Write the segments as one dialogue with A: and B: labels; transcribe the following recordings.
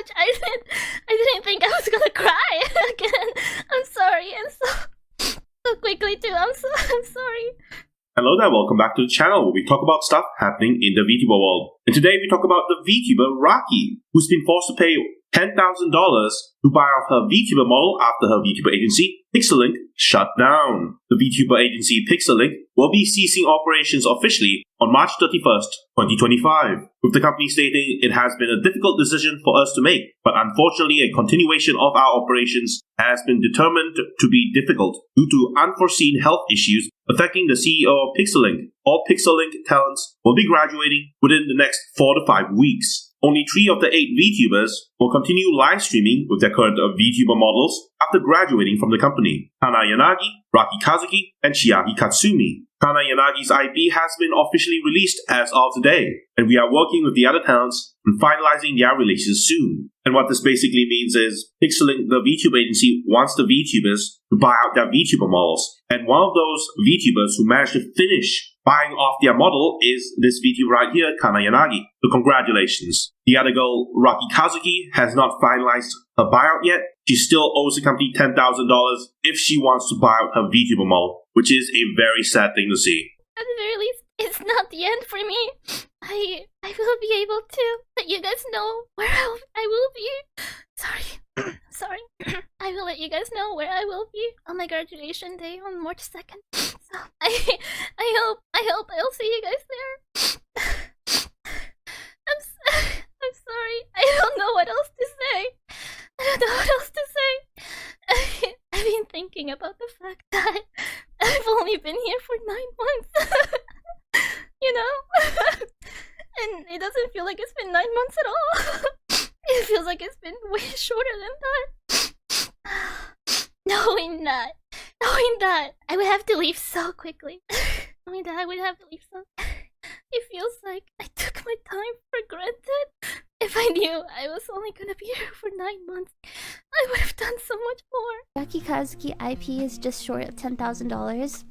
A: much. I didn't think I was gonna cry again. I'm sorry, and so quickly too. I'm sorry.
B: Hello there, welcome back to the channel where we talk about stuff happening in the VTuber world. And today we talk about the VTuber Raki, who's been forced to pay $10,000 to buy off her VTuber model after her VTuber agency, PixelLink, shut down. The VTuber agency PixelLink will be ceasing operations officially on March 31st, 2025, with the company stating it has been a difficult decision for us to make, but unfortunately a continuation of our operations has been determined to be difficult due to unforeseen health issues affecting the CEO of PixelLink. All PixelLink talents will be graduating within the next 4 to 5 weeks. Only 3 of the 8 VTubers will continue live streaming with their current VTuber models after graduating from the company. Kanna Yanagi, Raki Kazuki, and Raki Kazuki. Kanna Yanagi's IP has been officially released as of today, and we are working with the other talents on finalizing their releases soon. And what this basically means is PixelLink, the VTuber agency, wants the VTubers to buy out their VTuber models. And one of those VTubers who managed to finish buying off their model is this VTuber right here, Kanna Yanagi. So congratulations. The other girl, Raki Kazuki, has not finalized her buyout yet. She still owes the company $10,000 if she wants to buy out her VTuber model, which is a very sad thing to see.
A: At the very least, it's not the end for me. I will be able to let you guys know where I will be. Sorry. I will let you guys know where I will be on my graduation day on March 2nd. So I hope I'll see you guys there. I'm sorry. I don't know what else to say. I've been thinking about the fact that I've only been here for 9 months. You know? And it doesn't feel like it's been 9 months at all. It feels like it's been way shorter than that. Knowing that I would have to leave so quickly. It feels like I took my time for granted. If I knew I was only gonna be here for 9 months, I would have done so much more.
C: Raki Kazuki IP is just short of $10,000.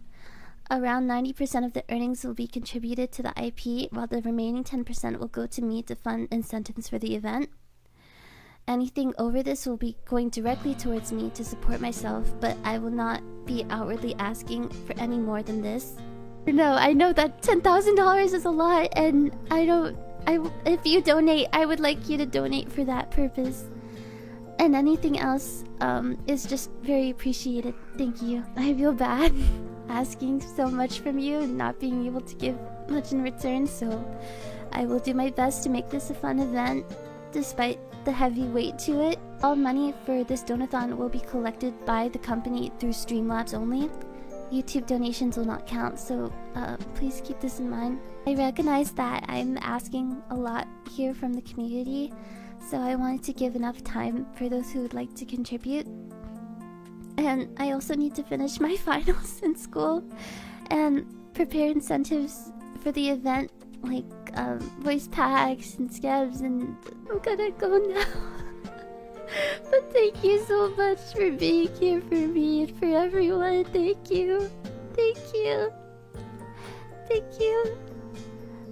C: Around 90% of the earnings will be contributed to the IP, while the remaining 10% will go to me to fund incentives for the event. Anything over this will be going directly towards me to support myself, but I will not be outwardly asking for any more than this. No, I know that $10,000 is a lot, and if you donate, I would like you to donate for that purpose. And anything else is just very appreciated. Thank you. I feel bad asking so much from you and not being able to give much in return, so I will do my best to make this a fun event, despite the heavy weight to it. All money for this donathon will be collected by the company through Streamlabs only. YouTube donations will not count, so please keep this in mind. I recognize that I'm asking a lot here from the community, so I wanted to give enough time for those who would like to contribute. And I also need to finish my finals in school and prepare incentives for the event, like voice packs and scabs, and I'm gonna go now. But thank you so much for being here for me and for everyone. Thank you.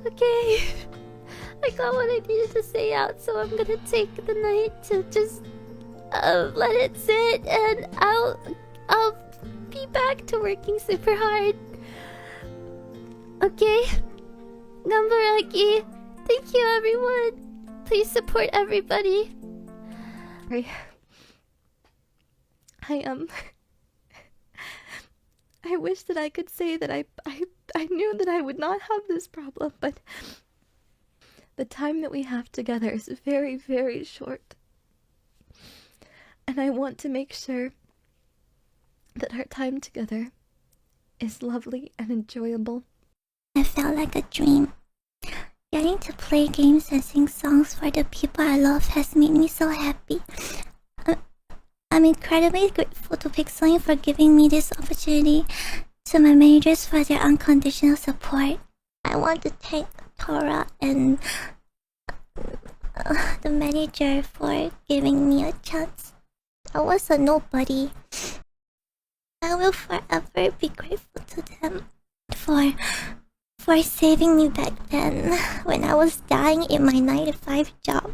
C: Okay, I got what I needed to say out, so I'm gonna take the night to just let it sit, and I'll be back to working super hard. Okay, Gambaraki. Thank you, everyone. Please support everybody.
D: I wish that I could say that I knew that I would not have this problem, but the time that we have together is very, very short. And I want to make sure that our time together is lovely and enjoyable.
E: It felt like a dream. Getting to play games and sing songs for the people I love has made me so happy. I'm incredibly grateful to PixelLink for giving me this opportunity, to my managers for their unconditional support. I want to thank Tora and the manager for giving me a chance. I was a nobody. I will forever be grateful to them for saving me back then when I was dying in my 9-to-5 job.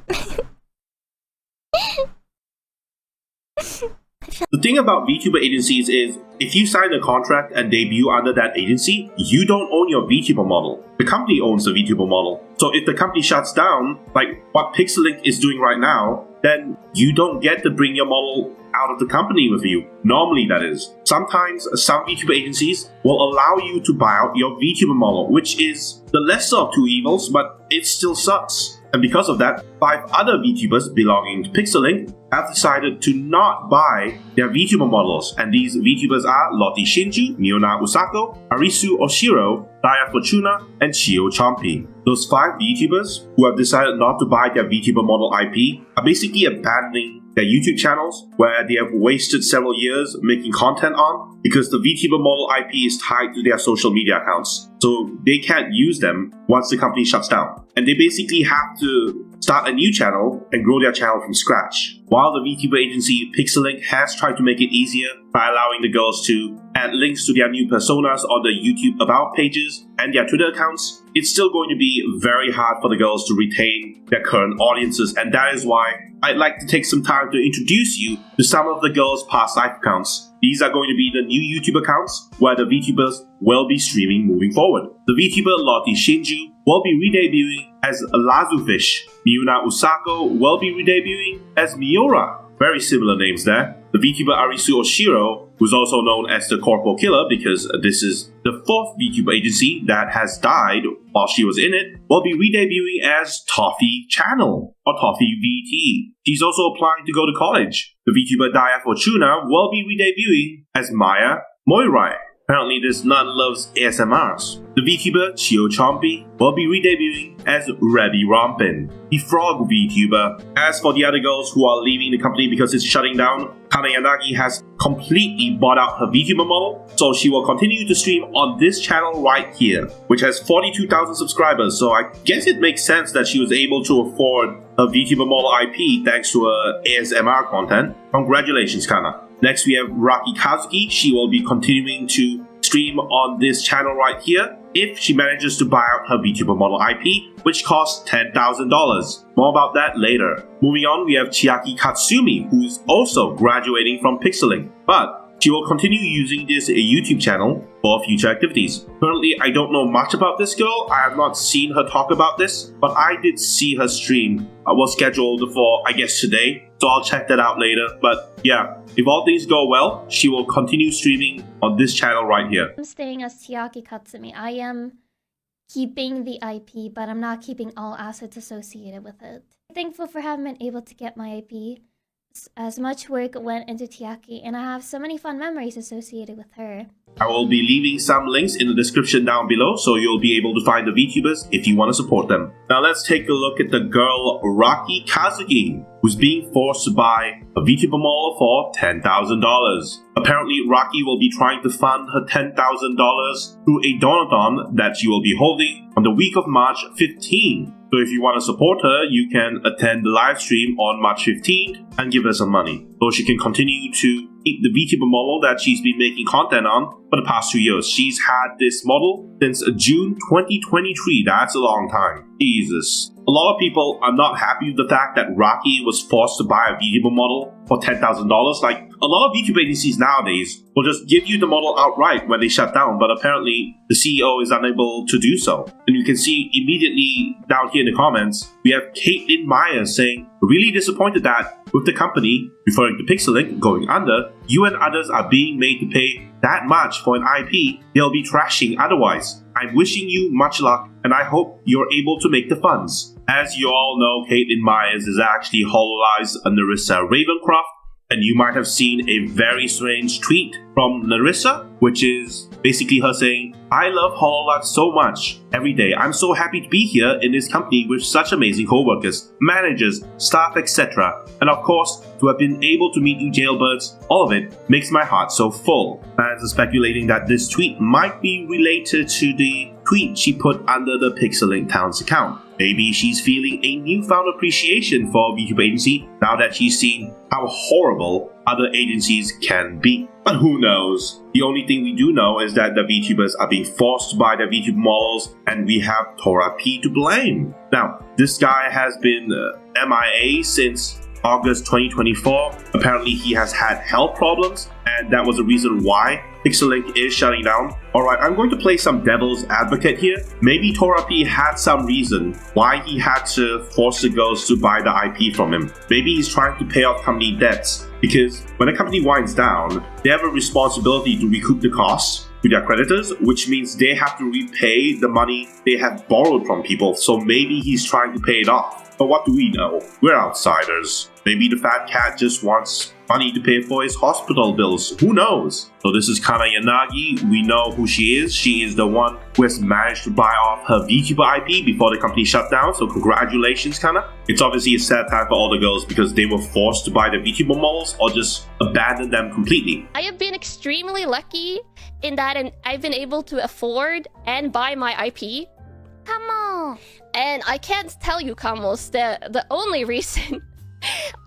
B: The thing about VTuber agencies is, if you sign a contract and debut under that agency, you don't own your VTuber model. The company owns the VTuber model. So if the company shuts down, like what PixelLink is doing right now, then you don't get to bring your model out of the company with you. Normally, that is. Sometimes some VTuber agencies will allow you to buy out your VTuber model, which is the lesser of two evils, but it still sucks. And because of that, 5 other VTubers belonging to PixelLink have decided to not buy their VTuber models. And these VTubers are Lottie Shinju, Miona Usako, Arisu Oshiro, Daya Fortuna, and Chio Chompy. Those 5 VTubers who have decided not to buy their VTuber model IP are basically abandoning their YouTube channels where they have wasted several years making content on, because the VTuber model IP is tied to their social media accounts. So they can't use them once the company shuts down. And they basically have to start a new channel and grow their channel from scratch. While the VTuber agency PixelLink has tried to make it easier by allowing the girls to add links to their new personas on the YouTube About pages and their Twitter accounts, it's still going to be very hard for the girls to retain their current audiences, and that is why I'd like to take some time to introduce you to some of the girls' past life accounts. These are going to be the new YouTube accounts where the VTubers will be streaming moving forward. The VTuber Lottie Shinju will be redebuting as Lazufish. Miuna Usako will be redebuting as Miura. Very similar names there. The VTuber Arisu Oshiro, who's also known as the Corporal Killer because this is the 4th VTuber agency that has died while she was in it, will be redebuting as Toffee Channel or Toffee VT. She's also applying to go to college. The VTuber Daya Fortuna will be redebuting as Maya Moirai. Apparently this nun loves ASMRs. The VTuber Chio Chompy will be redebuting as Rebby Rompin, the frog VTuber. As for the other girls who are leaving the company because it's shutting down, Kanna Yanagi has completely bought out her VTuber model, so she will continue to stream on this channel right here, which has 42,000 subscribers, so I guess it makes sense that she was able to afford her VTuber model IP thanks to her ASMR content. Congratulations, Kanna. Next we have Raki Kazuki. She will be continuing to stream on this channel right here if she manages to buy out her VTuber model IP, which costs $10,000. More about that later. Moving on, we have Chiaki Katsumi, who's also graduating from PixelLink, but she will continue using this YouTube channel for future activities. Currently, I don't know much about this girl. I have not seen her talk about this, but I did see her stream. Was scheduled for, I guess, today, so I'll check that out later. But yeah, if all things go well, she will continue streaming on this channel right here.
A: I'm staying as Chiaki Katsumi. I am keeping the IP, but I'm not keeping all assets associated with it. I'm thankful for having been able to get my IP. As much work went into Chiaki, and I have so many fun memories associated with her.
B: I will be leaving some links in the description down below, so you'll be able to find the VTubers if you want to support them. Now let's take a look at the girl Raki Kazuki, who's being forced to buy a VTuber model for $10,000. Apparently, Raki will be trying to fund her $10,000 through a donathon that she will be holding on the week of March 15th. So if you want to support her, you can attend the live stream on March 15th and give her some money, so she can continue to keep the VTuber model that she's been making content on for the past 2 years. She's had this model since June 2023. That's a long time. Jesus. A lot of people are not happy with the fact that Raki was forced to buy a VTuber model for $10,000. Like, a lot of VTuber agencies nowadays will just give you the model outright when they shut down, but apparently the CEO is unable to do so. And you can see immediately down here in the comments, we have Caitlin Myers saying, really disappointed that with the company, referring to PixelLink, going under, you and others are being made to pay that much for an IP they'll be trashing otherwise. I'm wishing you much luck, and I hope you're able to make the funds. As you all know, Caitlin Myers is actually HoloLive's Narissa Ravencroft, and you might have seen a very strange tweet from Narissa, which is basically her saying, I love HoloLive so much. Every day, I'm so happy to be here in this company with such amazing co-workers, managers, staff, etc. And of course, to have been able to meet you jailbirds, all of it makes my heart so full. Fans are speculating that this tweet might be related to the tweet she put under the PixelLink Towns account. Maybe she's feeling a newfound appreciation for a VTuber agency now that she's seen how horrible other agencies can be. But who knows? The only thing we do know is that the VTubers are being forced to buy their VTuber models, and we have Tora P to blame. Now, this guy has been MIA since August 2024. Apparently he has had health problems, and that was the reason why PixelLink is shutting down. Alright, I'm going to play some devil's advocate here. Maybe Torapi had some reason why he had to force the girls to buy the IP from him. Maybe he's trying to pay off company debts, because when a company winds down, they have a responsibility to recoup the costs to their creditors, which means they have to repay the money they have borrowed from people. So maybe he's trying to pay it off. But what do we know? We're outsiders. Maybe the fat cat just wants money to pay for his hospital bills. Who knows? So this is Kanna Yanagi. We know who she is. She is the one who has managed to buy off her VTuber IP before the company shut down. So congratulations, Kanna. It's obviously a sad time for all the girls because they were forced to buy the VTuber models or just abandon them completely.
F: I have been extremely lucky in that I've been able to afford and buy my IP.
A: Come on.
F: And I can't tell you, Kamos, the only reason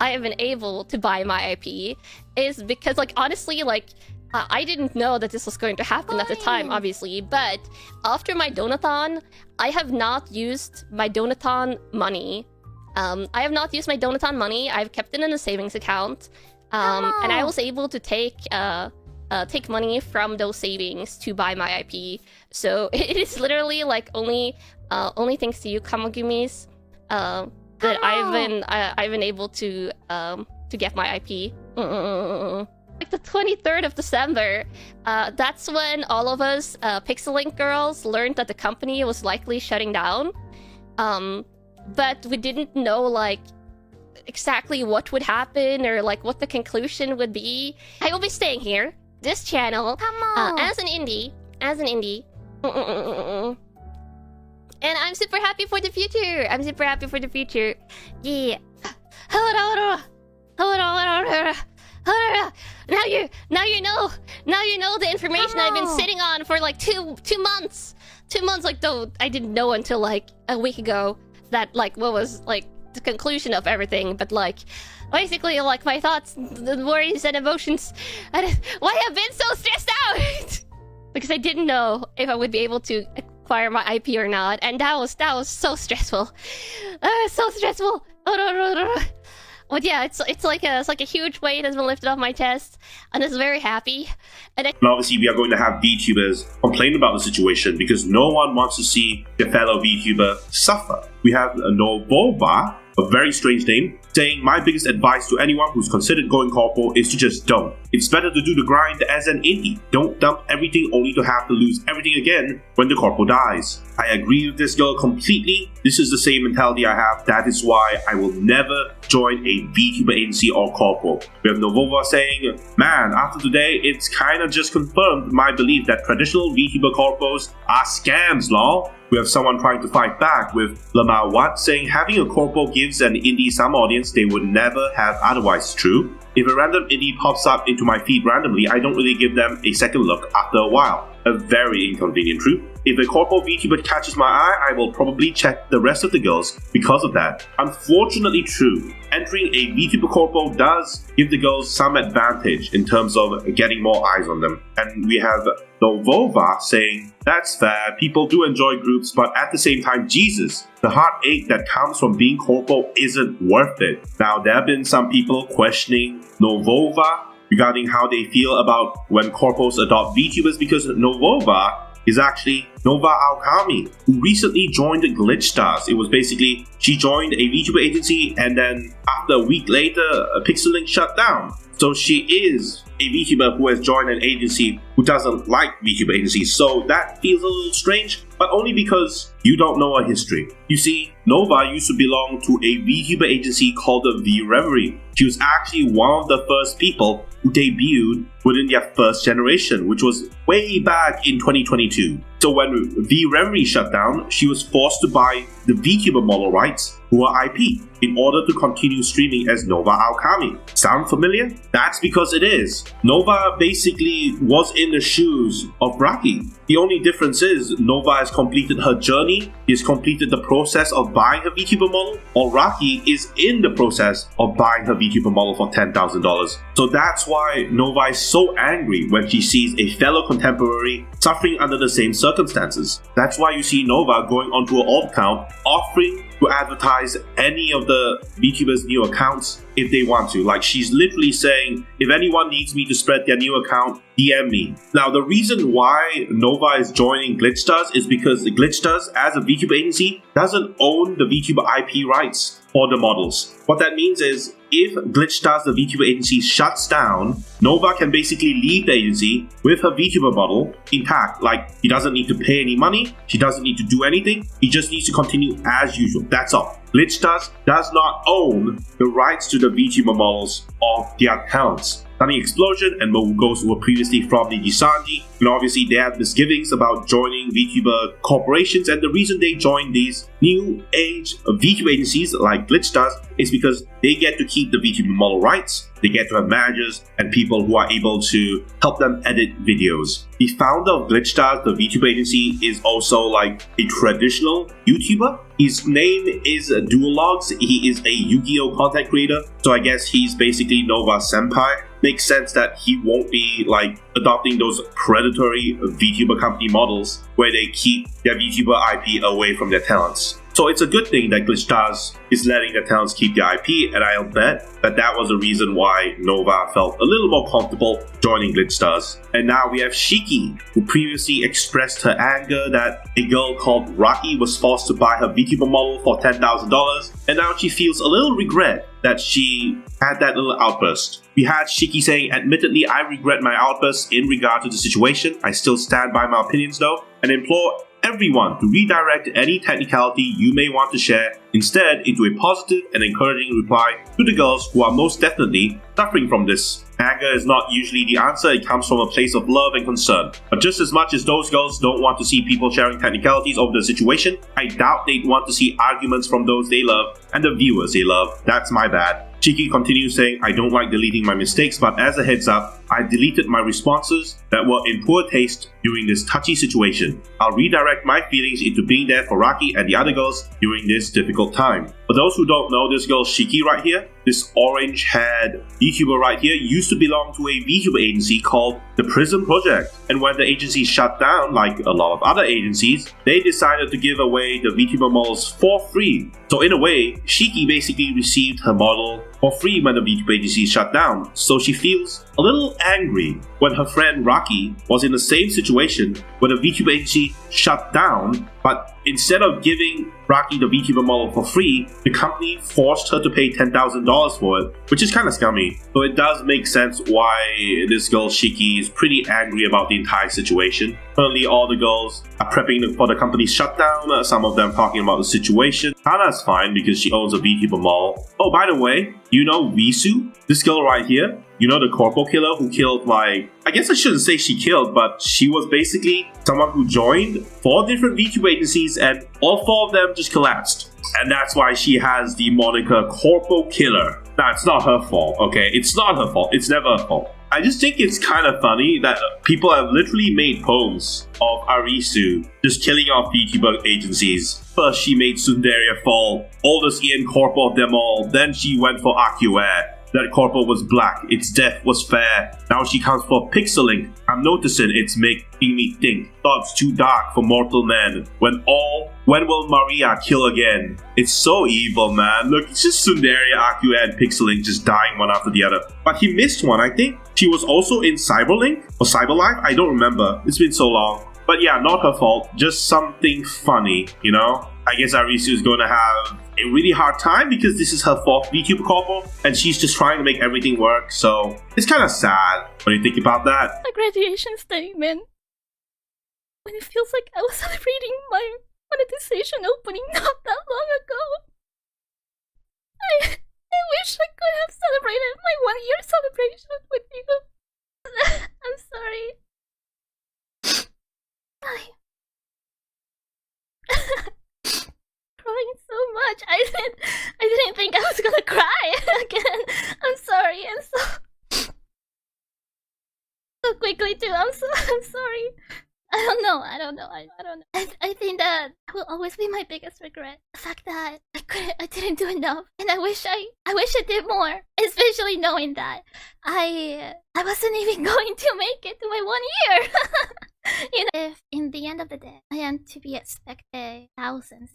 F: I have been able to buy my IP is because, like, honestly, like, I didn't know that this was going to happen at the time, obviously, but after my donathon, I have not used my donathon money. I've kept it in a savings account, and I was able to take money from those savings to buy my IP. So it is literally like only thanks to you, Kamogumis, that I've been able to get my IP. Like the 23rd of December, that's when all of us PixelLink girls learned that the company was likely shutting down. But we didn't know like exactly what would happen or like what the conclusion would be. I will be staying here, this channel, as an indie. And I'm super happy for the future. Yeah. Now you know the information I've been sitting on for like two months. 2 months, like, though I didn't know until like a week ago that like what was like the conclusion of everything, but like basically like my thoughts, the worries and emotions, why I've been so stressed out because I didn't know if I would be able to acquire my IP or not, and that was so stressful. So stressful. But yeah, it's like a huge weight has been lifted off my chest, and it's very happy. And
B: obviously, we are going to have VTubers complain about the situation because no one wants to see their fellow VTuber suffer. We have Novova, a very strange name, saying, my biggest advice to anyone who's considered going corpo is to just don't. It's better to do the grind as an indie. Don't dump everything only to have to lose everything again when the corpo dies. I agree with this girl completely. This is the same mentality I have. That is why I will never join a VTuber agency or corpo. We have Novova saying, man, after today, it's kinda just confirmed my belief that traditional VTuber corpos are scams, lol. We have someone trying to fight back with Lamar Watt saying having a corpo gives an indie some audience they would never have otherwise. True. If a random indie pops up into my feed randomly, I don't really give them a second look after a while. A very inconvenient truth. If a corpo VTuber catches my eye, I will probably check the rest of the girls because of that. Unfortunately true. Entering a VTuber corpo does give the girls some advantage in terms of getting more eyes on them. And we have Novova saying, that's fair, people do enjoy groups, but at the same time, Jesus, the heartache that comes from being corpo isn't worth it. Now, there have been some people questioning Novova regarding how they feel about when corpos adopt VTubers, because Novova is actually Nova Aokami, who recently joined Glitch Stars. It was basically, she joined a VTuber agency and then after a week later, PixelLink shut down. So she is a VTuber who has joined an agency who doesn't like VTuber agencies. So that feels a little strange, but only because you don't know her history. You see, Nova used to belong to a VTuber agency called the V Reverie. She was actually one of the first people who debuted within their first generation, which was way back in 2022. So when V Reverie shut down, she was forced to buy the VTuber model rights, who are IP, in order to continue streaming as Nova Aokami. Sound familiar? That's because it is. Nova basically was in the shoes of Raki. The only difference is Nova has completed her journey, has completed the process of buying her VTuber model, or Raki is in the process of buying her VTuber model for $10,000. So that's why Nova is so angry when she sees a fellow contemporary suffering under the same circumstances circumstances. That's why you see Nova going onto an alt account offering to advertise any of the VTubers' new accounts if they want to. Like, she's literally saying, if anyone needs me to spread their new account, DM me. Now, the reason why Nova is joining GlitchDoes is because GlitchDoes, as a VTuber agency, doesn't own the VTuber IP rights for the models. What that means is, if GlitchDoes, the VTuber agency, shuts down, Nova can basically leave the agency with her VTuber model intact. Like, he doesn't need to pay any money, she doesn't need to do anything, he just needs to continue as usual. That's all. GlitchDoes does not own the rights to the VTuber models of their talents. Stunning Explosion and Mogos, who were previously from the Sanji, and obviously they have misgivings about joining VTuber corporations, and the reason they join these new age VTuber agencies like GlitchDoes is because they get to keep the VTuber model rights, they get to have managers and people who are able to help them edit videos. The founder of GlitchDoes, the VTuber agency, is also like a traditional YouTuber. His name is Duologs. He is a Yu-Gi-Oh content creator, so I guess he's basically Nova's senpai. Makes sense that he won't be like adopting those predatory VTuber company models where they keep their VTuber IP away from their talents. So it's a good thing that GlitchDoes is letting their talents keep their IP, and I'll bet that that was the reason why Nova felt a little more comfortable joining GlitchDoes. And now we have Shiki, who previously expressed her anger that a girl called Raki was forced to buy her VTuber model for $10,000, and now she feels a little regret that she had that little outburst. We had Shiki saying, "Admittedly, I regret my outburst in regard to the situation. I still stand by my opinions though, and implore everyone to redirect any technicality you may want to share instead into a positive and encouraging reply to the girls who are most definitely suffering from this. Anger is not usually the answer, it comes from a place of love and concern. But just as much as those girls don't want to see people sharing technicalities over the situation, I doubt they'd want to see arguments from those they love and the viewers they love. That's my bad." Shiki continues saying, "I don't like deleting my mistakes, but as a heads up, I deleted my responses that were in poor taste during this touchy situation. I'll redirect my feelings into being there for Raki and the other girls during this difficult time." For those who don't know, this girl Shiki right here, this orange-haired VTuber right here, used to belong to a VTuber agency called the Prism Project. And when the agency shut down, like a lot of other agencies, they decided to give away the VTuber models for free. So in a way, Shiki basically received her model for free when the VTuber agency shut down. So she feels a little angry when her friend Raki was in the same situation when the VTuber agency shut down, but instead of giving Raki the VTuber model for free, the company forced her to pay $10,000 for it, which is kind of scummy. So it does make sense why this girl Shiki is pretty angry about the entire situation. Currently, all the girls are prepping for the company's shutdown, some of them talking about the situation. Kanna's fine because she owns a VTuber model. Oh, by the way, you know Visu? This girl right here? You know, the corporal killer who killed, like, I guess I shouldn't say she killed, but she was basically someone who joined 4 different VTuber agencies and all 4 of them just collapsed. And that's why she has the moniker Corporal Killer. Now, it's not her fault, okay? It's not her fault. It's never her fault. I just think it's kind of funny that people have literally made poems of Arisu just killing off VTuber agencies. First, she made Sundaria fall, oldest Ian Corporal of them all. Then she went for Akue. That corporal was black, its death was fair. Now she comes for PixelLink. I'm noticing it's making me think. Thoughts too dark for mortal men. When will Maria kill again? It's so evil, man. Look, it's just Sundaria, Akue, and PixelLink just dying one after the other. But he missed one, I think. She was also in Cyberlink or Cyberlife? I don't remember. It's been so long. But yeah, not her fault. Just something funny, you know? I guess Arisu is going to have a really hard time because this is her 4th VTuber corporal and she's just trying to make everything work, so it's kind of sad when you think about that.
A: A graduation statement. When it feels like I was celebrating my monetization opening not that long ago. I wish I could have celebrated my 1-year celebration with you. I'm sorry. Crying so much. I didn't think I was gonna cry again. I'm sorry, and so quickly too. I'm sorry. I don't know. I think that will always be my biggest regret. The fact that I didn't do enough, and I wish I did more. Especially knowing that I wasn't even going to make it to my 1 year. You know, if in the end of the day I am to be expected thousands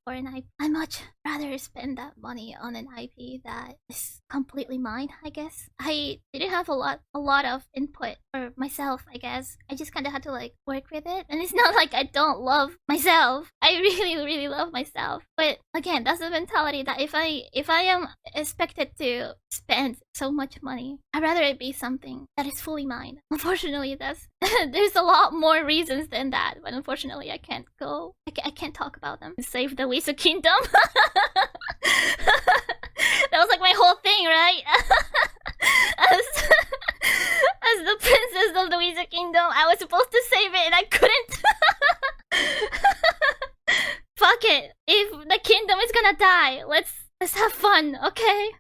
A: for an IP, I much rather spend that money on an IP that is completely mine. I guess I didn't have a lot of input for myself. I guess I just kind of had to like work with it, and it's not like I don't love myself. I really love myself. But again, that's the mentality that if I am expected to spend so much money, I'd rather it be something that is fully mine. Unfortunately, that's there's a lot more reasons than that, but unfortunately I can't go. I can't talk about them. Save the Wisa Kingdom. That was like my whole thing, right? As the princess of the Wisa Kingdom, I was supposed to save it and I couldn't. Fuck it. If the kingdom is gonna die, let's have fun, okay?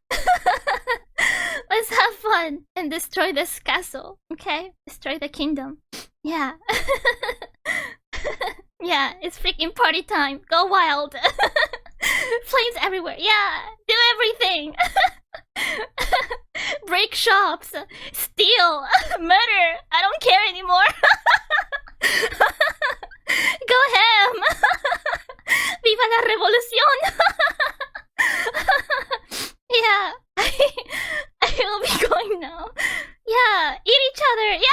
A: Let's have fun and destroy this castle, okay? Destroy the kingdom. Yeah. Yeah, it's freaking party time. Go wild. Flames everywhere. Yeah, do everything. Break shops. Steal. Murder. I don't care anymore. Go ham. Viva la revolución. Yeah, I will be going now. Yeah, eat each other. Yeah.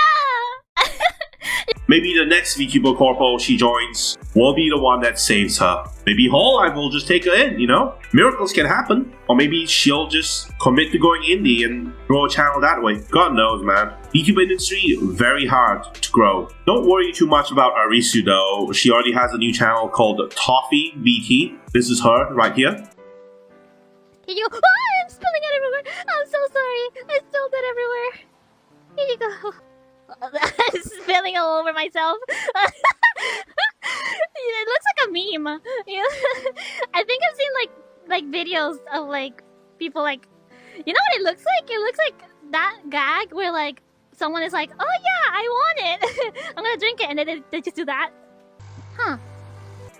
B: Maybe the next VTuber corpo she joins will be the one that saves her. Maybe Whole Life will just take her in, you know? Miracles can happen. Or maybe she'll just commit to going indie and grow a channel that way. God knows, man. VTuber industry, very hard to grow. Don't worry too much about Arisu though. She already has a new channel called Toffee VT. This is her right here.
A: Here you go. Oh, I'm spilling it everywhere. I'm so sorry. I spilled it everywhere. Here you go. I'm spilling all over myself. It looks like a meme. You know? I think I've seen like videos of like people like, you know what it looks like? It looks like that gag where like someone is like, oh yeah, I want it. I'm gonna drink it, and then they just do that. Huh.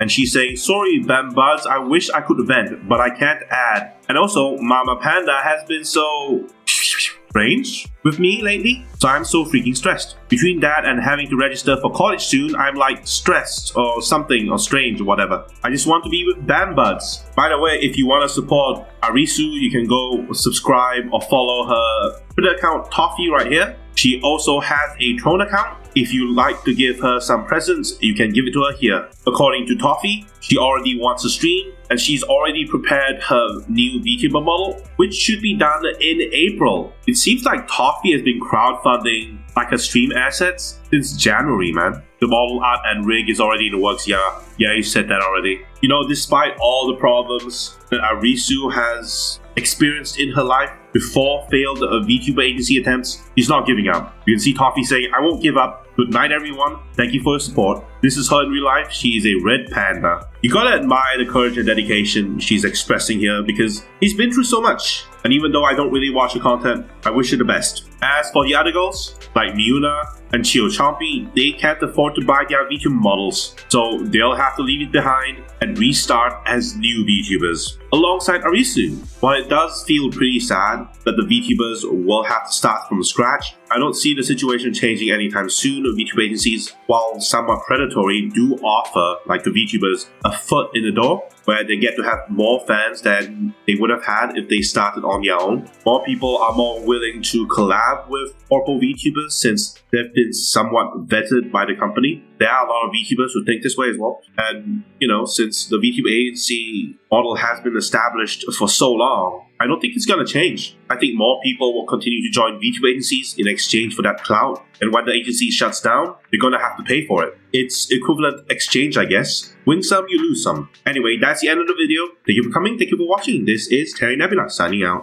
B: And she's saying, sorry, Bam Buds, I wish I could vent, but I can't add. And also, Mama Panda has been so strange with me lately, so I'm so freaking stressed. Between that and having to register for college soon, I'm like stressed or something or strange or whatever. I just want to be with Bam Buds. By the way, if you want to support Arisu, you can go subscribe or follow her Twitter account Toffee right here. She also has a Throne account. If you like to give her some presents, you can give it to her here. According to Toffee, she already wants to stream, and she's already prepared her new VTuber model, which should be done in April. It seems like Toffee has been crowdfunding like her stream assets since January, man. The model art and rig is already in the works. Yeah, you said that already. You know, despite all the problems that Arisu has experienced in her life before failed VTuber agency attempts, she's not giving up. You can see Toffee saying, I won't give up. Good night, everyone. Thank you for your support. This is her in real life. She is a red panda. You gotta admire the courage and dedication she's expressing here because he's been through so much. And even though I don't really watch her content, I wish her the best. As for the other girls, like Miuna and Chio Chompy, they can't afford to buy their VTuber models, so they'll have to leave it behind and restart as new VTubers alongside Arisu. While it does feel pretty sad that the VTubers will have to start from scratch, I don't see the situation changing anytime soon. VTuber agencies, while somewhat predatory, do offer, like the VTubers, a foot in the door where they get to have more fans than they would have had if they started on their own. More people are more willing to collab with corpo VTubers since they've been somewhat vetted by the company. There are a lot of VTubers who think this way as well. And, you know, since the VTuber agency model has been established for so long, I don't think it's going to change. I think more people will continue to join VTuber agencies in exchange for that clout. And when the agency shuts down, they're going to have to pay for it. It's equivalent exchange, I guess. Win some, you lose some. Anyway, that's the end of the video. Thank you for coming. Thank you for watching. This is Terry Nebula signing out.